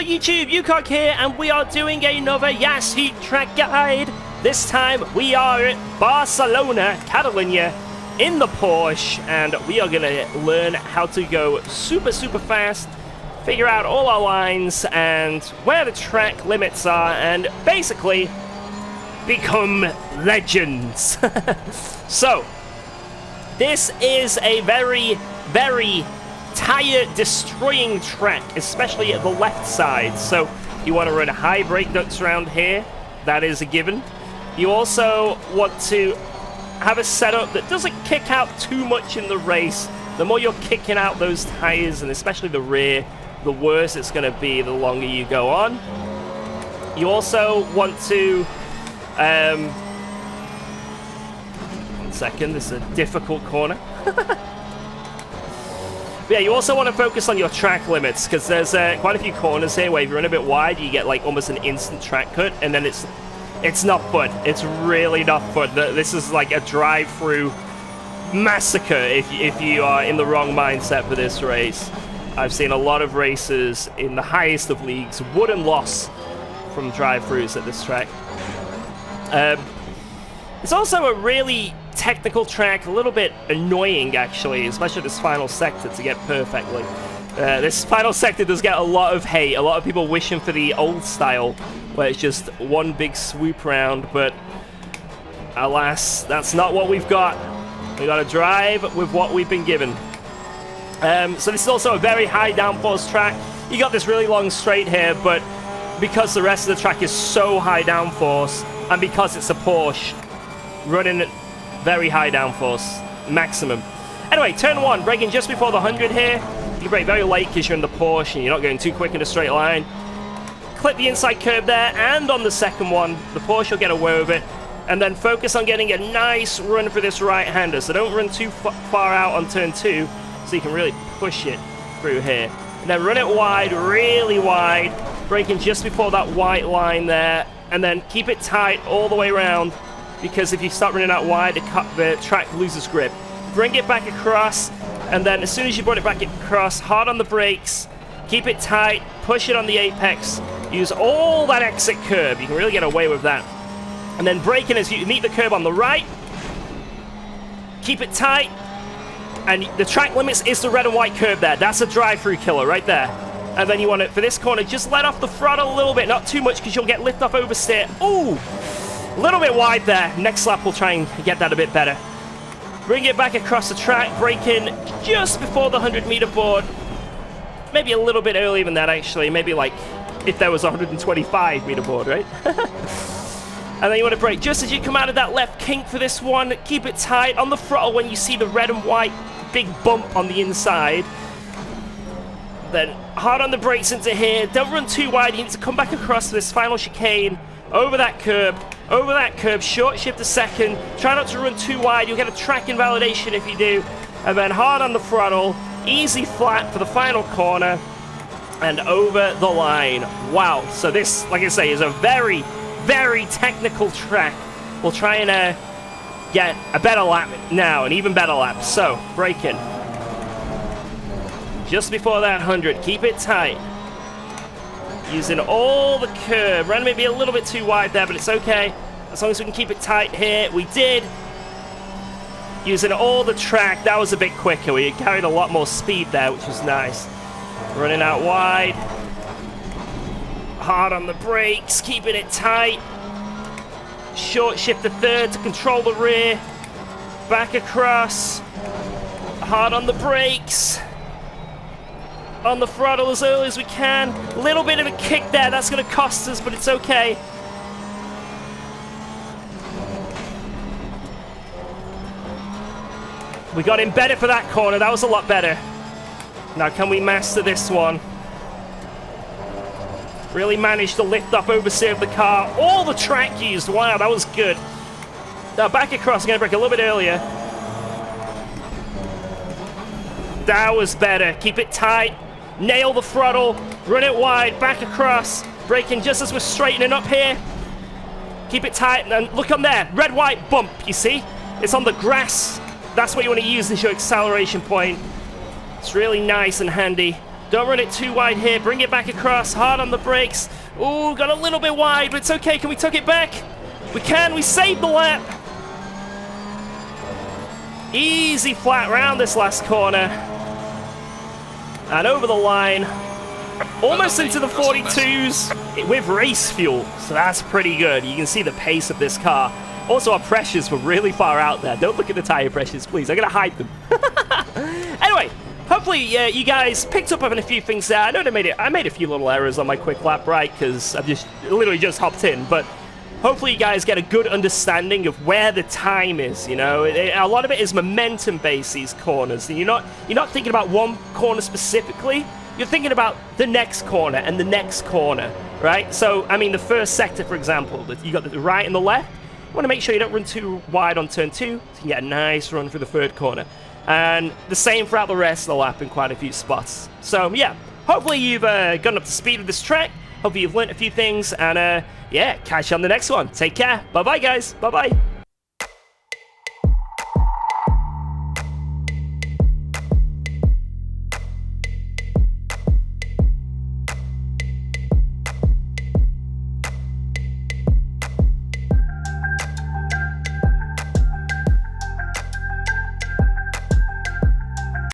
YouTube, Yukok here, and we are doing another Heat track guide. This time we are at Barcelona, Catalonia, in the Porsche, and we are gonna learn how to go super fast, figure out all our lines and where the track limits are, and basically become legends. So, this is a very tire destroying track, especially at the left side. So you want to run high brake ducts around here, that is a given. You also want to have a setup that doesn't kick out too much in the race. The more you're kicking out those tires, and especially the rear, the worse it's going to be the longer you go on. You also want to one second, this is a difficult corner. Yeah, you also want to focus on your track limits, because there's quite a few corners here where if you run a bit wide, you get like almost an instant track cut, and then it's not fun. It's really not fun. This is like a drive-through massacre if you are in the wrong mindset for this race. I've seen a lot of races in the highest of leagues wouldn't loss from drive-throughs at this track. It's also a really technical track, a little bit annoying actually, especially this final sector to get perfectly. This final sector does get a lot of hate, a lot of people wishing for the old style where it's just one big swoop round, but alas, that's not what we've got. We got to drive with what we've been given. So this is also a very high downforce track. You got this really long straight here, but because the rest of the track is so high downforce, and because it's a Porsche, running at very high downforce, maximum. Anyway, turn one, braking just before the 100 here. You brake very late because you're in the Porsche and you're not going too quick in a straight line. Clip the inside curb there, and on the second one, the Porsche will get away with it. And then focus on getting a nice run for this right-hander. So don't run too far out on turn two, so you can really push it through here. And then run it wide, really wide, braking just before that white line there, and then keep it tight all the way around, because if you start running out wide, the track loses grip. Bring it back across, and then as soon as you brought it back across, hard on the brakes, keep it tight, push it on the apex, use all that exit curb. You can really get away with that. And then braking as you meet the curb on the right, keep it tight, and the track limits is the red and white curb there. That's a drive-through killer right there. And then you want to, for this corner, just let off the throttle a little bit, not too much, because you'll get lift off oversteer. Ooh! A little bit wide there. Next lap we'll try and get that a bit better. Bring it back across the track, braking just before the 100-meter board. Maybe a little bit earlier than that, actually. Maybe like if there was a 125-meter board, right? And then you want to brake just as you come out of that left kink for this one. Keep it tight on the throttle when you see the red and white big bump on the inside. Then hard on the brakes into here. Don't run too wide. You need to come back across this final chicane. Over that curb, short shift a second. Try not to run too wide. You'll get a track invalidation if you do. And then hard on the throttle, easy flat for the final corner, and over the line. Wow. So this, like I say, is a very technical track. We'll try and get a better lap now, an even better lap. So, braking. Just before that 100, keep it tight. Using all the curb. Ran maybe a little bit too wide there, but it's okay. As long as we can keep it tight here. We did. Using all the track. That was a bit quicker. We carried a lot more speed there, which was nice. Running out wide. Hard on the brakes. Keeping it tight. Short shift to third to control the rear. Back across. Hard on the brakes. On the throttle as early as we can. Little bit of a kick there. That's going to cost us, but it's okay. We got him better for that corner. That was a lot better. Now, can we master this one? Really managed to lift up, oversteer the car. All the track used. Wow, that was good. Now, back across. I'm going to brake a little bit earlier. That was better. Keep it tight. Nail the throttle, run it wide, back across, braking just as we're straightening up here. Keep it tight, and look on there, red, white bump, you see? It's on the grass. That's what you want to use as your acceleration point. It's really nice and handy. Don't run it too wide here. Bring it back across. Hard on the brakes. Ooh, got a little bit wide, but it's okay. Can we tuck it back? We can. We saved the lap. Easy flat round this last corner. And over the line. Almost into the 42s with race fuel. So that's pretty good. You can see the pace of this car. Also, our pressures were really far out there. Don't look at the tire pressures, please. I'm going to hide them. Anyway, hopefully you guys picked up on a few things there. I know I made a few little errors on my quick lap, right? Because I've literally just hopped in. But hopefully you guys get a good understanding of where the time is, you know? A lot of it is momentum-based, these corners. And you're not thinking about one corner specifically. You're thinking about the next corner and the next corner, right? So, I mean, the first sector, for example, you got the right and the left. You want to make sure you don't run too wide on turn 2, so you can get a nice run through the third corner. And the same throughout the rest of the lap in quite a few spots. So, yeah, hopefully you've gotten up to speed with this track. Hopefully you've learned a few things. And, yeah, catch you on the next one. Take care. Bye-bye, guys. Bye-bye.